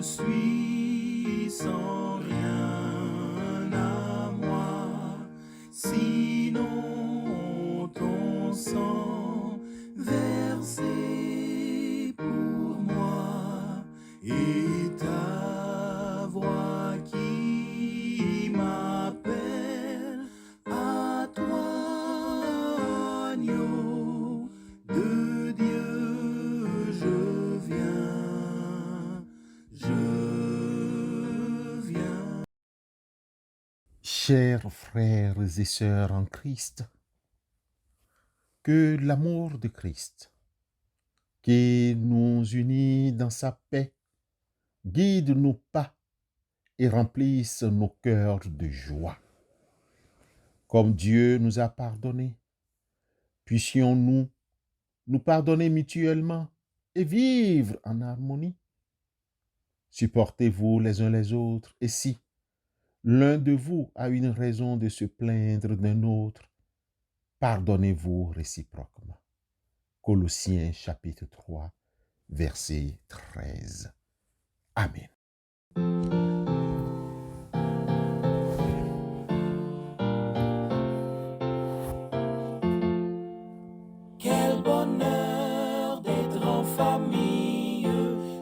suis sans rien à moi, sinon ton sang versé pour moi et ta voix qui m'appelle à toi, agneau de Dieu, je viens. Chers frères et sœurs en Christ, que l'amour de Christ, qui nous unit dans sa paix, guide nos pas et remplisse nos cœurs de joie. Comme Dieu nous a pardonné, puissions-nous nous pardonner mutuellement et vivre en harmonie. Supportez-vous les uns les autres, et si l'un de vous a une raison de se plaindre d'un autre, pardonnez-vous réciproquement. Colossiens chapitre 3, verset 13. Amen. Quel bonheur d'être en famille,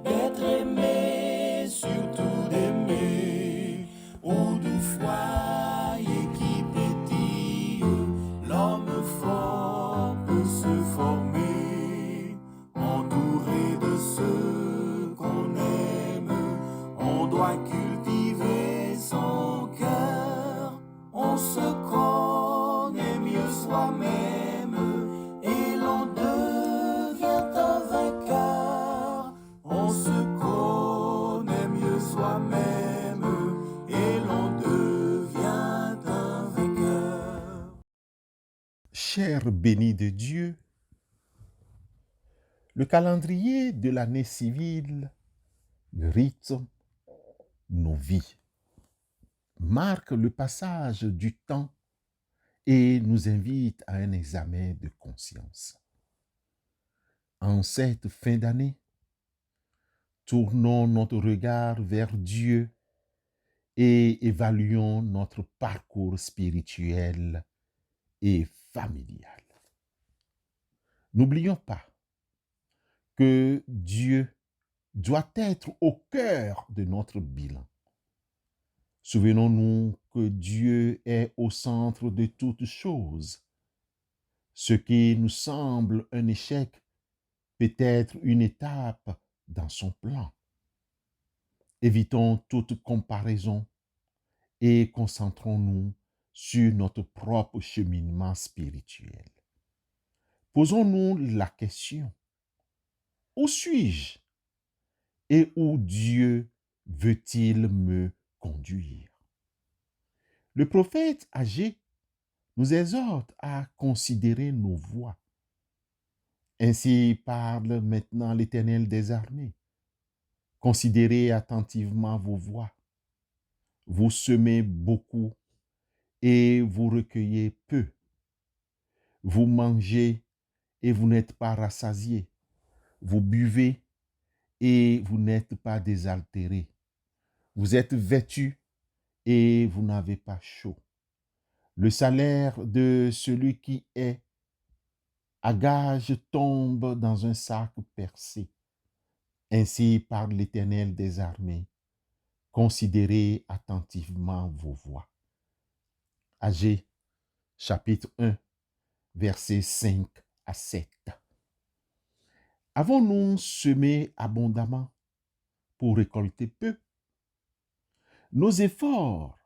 d'être aimé, surtout d'aimer, au doux foyer qui pétille, l'homme fort peut se former, entouré de ceux qu'on aime, on doit cultiver son cœur, on se connaît mieux soi-même. Et l'on devient un vainqueur, on se connaît mieux soi-même, et l'on devient un vainqueur. Chers bénis de Dieu, le calendrier de l'année civile, le rythme, nos vies, marque le passage du temps et nous invite à un examen de conscience. En cette fin d'année, tournons notre regard vers Dieu et évaluons notre parcours spirituel et familial. N'oublions pas que Dieu doit être au cœur de notre bilan. Souvenons-nous que Dieu est au centre de toutes choses. Ce qui nous semble un échec peut être une étape dans son plan. Évitons toute comparaison et concentrons-nous sur notre propre cheminement spirituel. Posons-nous la question, où suis-je et où Dieu veut-il me conduire? Le prophète Agé nous exhorte à considérer nos voies. Ainsi parle maintenant l'Éternel des armées. Considérez attentivement vos voies. Vous semez beaucoup et vous recueillez peu. Vous mangez et vous n'êtes pas rassasiés. Vous buvez et vous n'êtes pas désaltérés. Vous êtes vêtus et vous n'avez pas chaud. Le salaire de celui qui est à gage tombe dans un sac percé. Ainsi parle l'Éternel des armées. Considérez attentivement vos voies. Agé, chapitre 1, versets 5 à 7. Avons-nous semé abondamment pour récolter peu? Nos efforts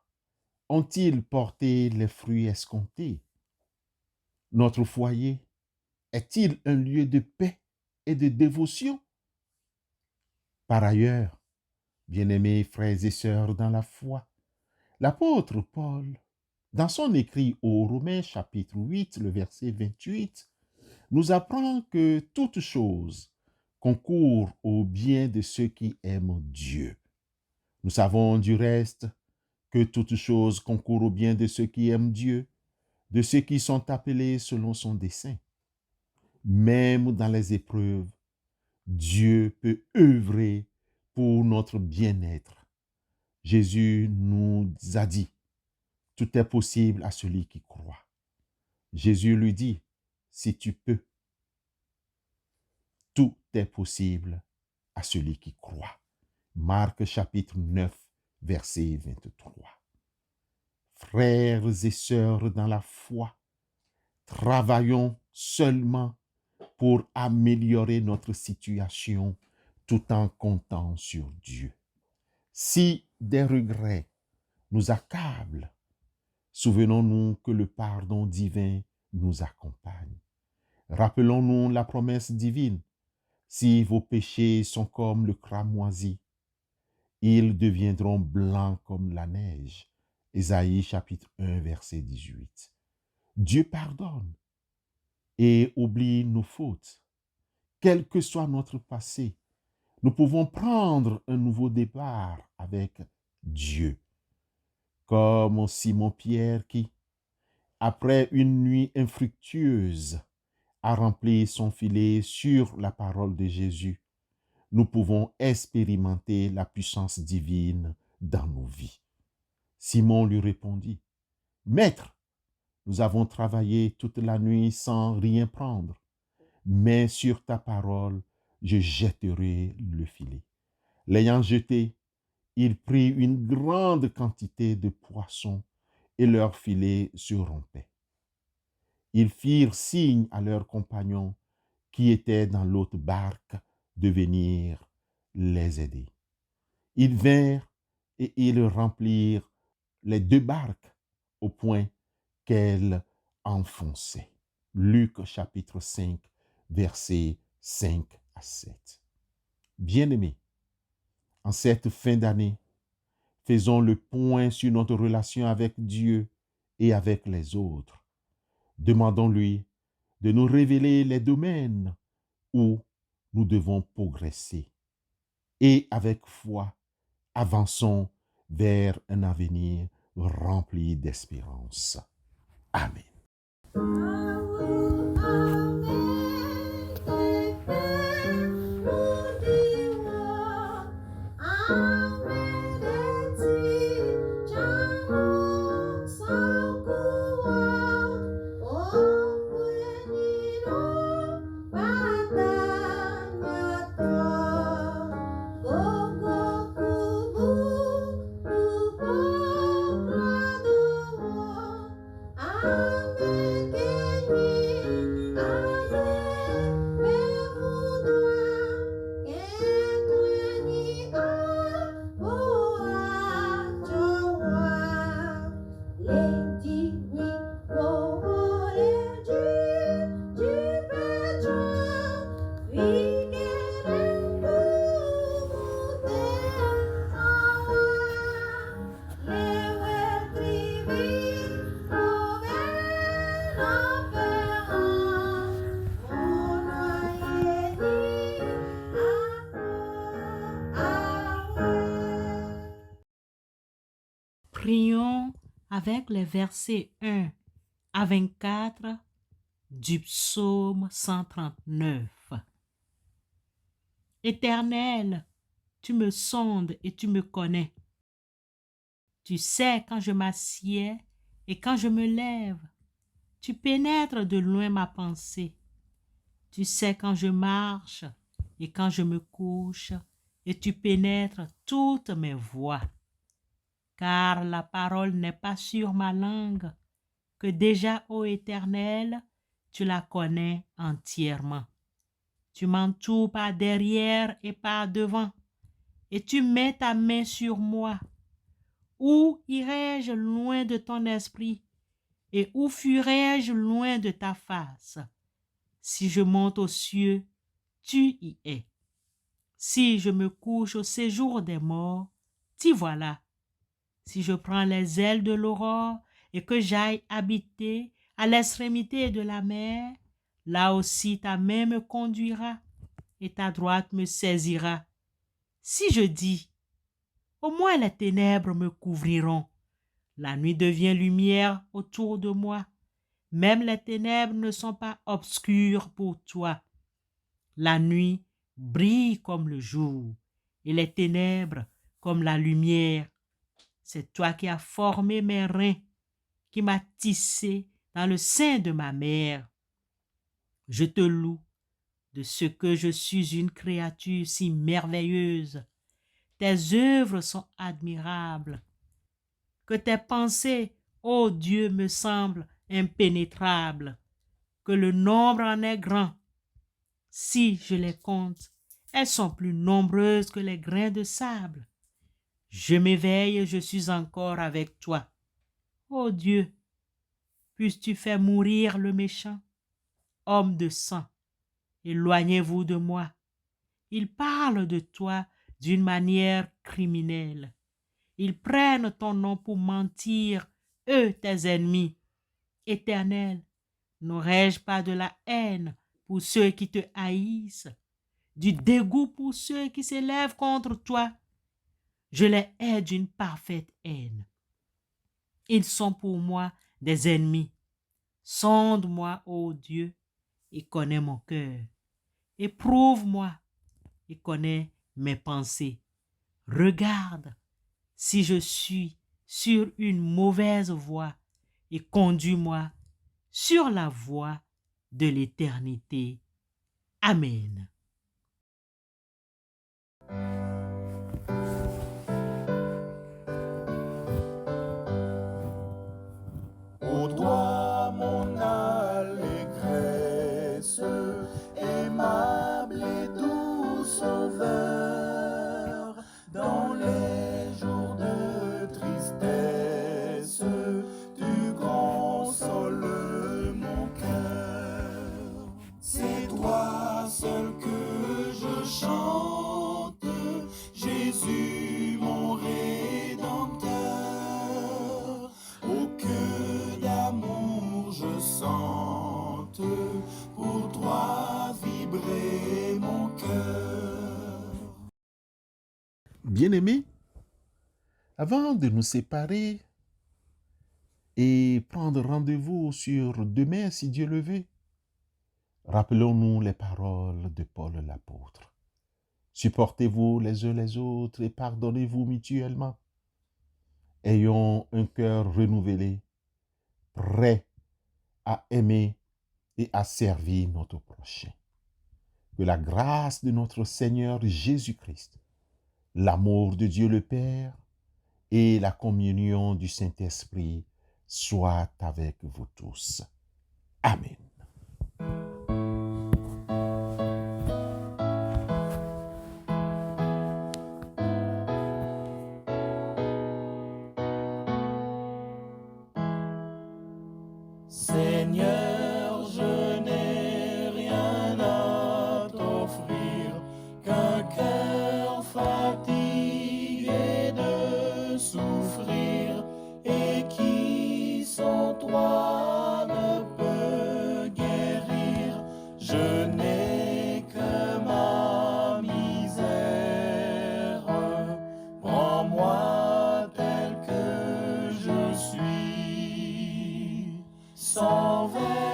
ont-ils porté les fruits escomptés? Notre foyer est-il un lieu de paix et de dévotion? Par ailleurs, bien-aimés frères et sœurs dans la foi, l'apôtre Paul, dans son écrit aux Romains chapitre 8, le verset 28, nous apprend que toute chose concourt au bien de ceux qui aiment Dieu. Nous savons du reste que toute chose concourt au bien de ceux qui aiment Dieu, de ceux qui sont appelés selon son dessein. Même dans les épreuves, Dieu peut œuvrer pour notre bien-être. Jésus nous a dit, tout est possible à celui qui croit. Jésus lui dit, si tu peux, tout est possible à celui qui croit. Marc chapitre 9, verset 23. Frères et sœurs dans la foi, travaillons seulement pour améliorer notre situation tout en comptant sur Dieu. Si des regrets nous accablent, souvenons-nous que le pardon divin nous accompagne. Rappelons-nous la promesse divine. Si vos péchés sont comme le cramoisi, ils deviendront blancs comme la neige. Ésaïe chapitre 1, verset 18. Dieu pardonne et oublie nos fautes. Quel que soit notre passé, nous pouvons prendre un nouveau départ avec Dieu. Comme Simon-Pierre qui, après une nuit infructueuse, a rempli son filet sur la parole de Jésus, nous pouvons expérimenter la puissance divine dans nos vies. Simon lui répondit, « Maître, nous avons travaillé toute la nuit sans rien prendre, mais sur ta parole, je jetterai le filet. » L'ayant jeté, il prit une grande quantité de poissons et leur filet se rompait. Ils firent signe à leurs compagnons qui étaient dans l'autre barque de venir les aider. Ils vinrent et ils remplirent les 2 barques au point qu'elles enfonçaient. Luc chapitre 5, versets 5 à 7. Bien-aimés, en cette fin d'année, faisons le point sur notre relation avec Dieu et avec les autres. Demandons-lui de nous révéler les domaines où nous devons progresser. Et avec foi, avançons vers un avenir rempli d'espérance. Amen. Prions avec les versets 1 à 24 du psaume 139. Éternel, tu me sondes et tu me connais. Tu sais quand je m'assieds et quand je me lève. Tu pénètres de loin ma pensée. Tu sais quand je marche et quand je me couche, et tu pénètres toutes mes voies. Car la parole n'est pas sur ma langue, que déjà, ô Éternel, tu la connais entièrement. Tu m'entoures par derrière et par devant, et tu mets ta main sur moi. Où irai-je loin de ton esprit, et où fuirai-je loin de ta face? Si je monte aux cieux, tu y es. Si je me couche au séjour des morts, t'y voilà. Si je prends les ailes de l'aurore et que j'aille habiter à l'extrémité de la mer, là aussi ta main me conduira et ta droite me saisira. Si je dis, au moins les ténèbres me couvriront, la nuit devient lumière autour de moi, même les ténèbres ne sont pas obscures pour toi. La nuit brille comme le jour et les ténèbres comme la lumière. C'est toi qui as formé mes reins, qui m'as tissé dans le sein de ma mère. Je te loue de ce que je suis une créature si merveilleuse. Tes œuvres sont admirables. Que tes pensées, ô Dieu, me semblent impénétrables. Que le nombre en est grand. Si je les compte, elles sont plus nombreuses que les grains de sable. Je m'éveille et je suis encore avec toi. Ô Dieu, puisses-tu faire mourir le méchant? Homme de sang, éloignez-vous de moi. Ils parlent de toi d'une manière criminelle. Ils prennent ton nom pour mentir, eux tes ennemis. Éternel, n'aurais-je pas de la haine pour ceux qui te haïssent, du dégoût pour ceux qui s'élèvent contre toi? Je les hais d'une parfaite haine. Ils sont pour moi des ennemis. Sonde-moi, ô Dieu, et connais mon cœur. Éprouve-moi et connais mes pensées. Regarde si je suis sur une mauvaise voie et conduis-moi sur la voie de l'éternité. Amen. Ô toi, mon allégresse, aimable et doux sauveur, dans les jours de tristesse, tu consoles mon cœur. C'est toi seul que je chante, Jésus mon Rédempteur. Oh, que d'amour je sente pour toi vibrer mon cœur. Bien-aimés, avant de nous séparer et prendre rendez-vous sur demain si Dieu le veut, rappelons-nous les paroles de Paul l'apôtre. Supportez-vous les uns les autres et pardonnez-vous mutuellement. Ayons un cœur renouvelé, prêt à aimer et à servir notre prochain. Que la grâce de notre Seigneur Jésus-Christ, l'amour de Dieu le Père et la communion du Saint-Esprit soient avec vous tous. Amen. Seigneur, je n'ai rien à t'offrir qu'un cœur fatigué de souffrir et qui sans toi ne peut guérir. Je n'ai que ma misère. Prends-moi tel que je suis. Sans verre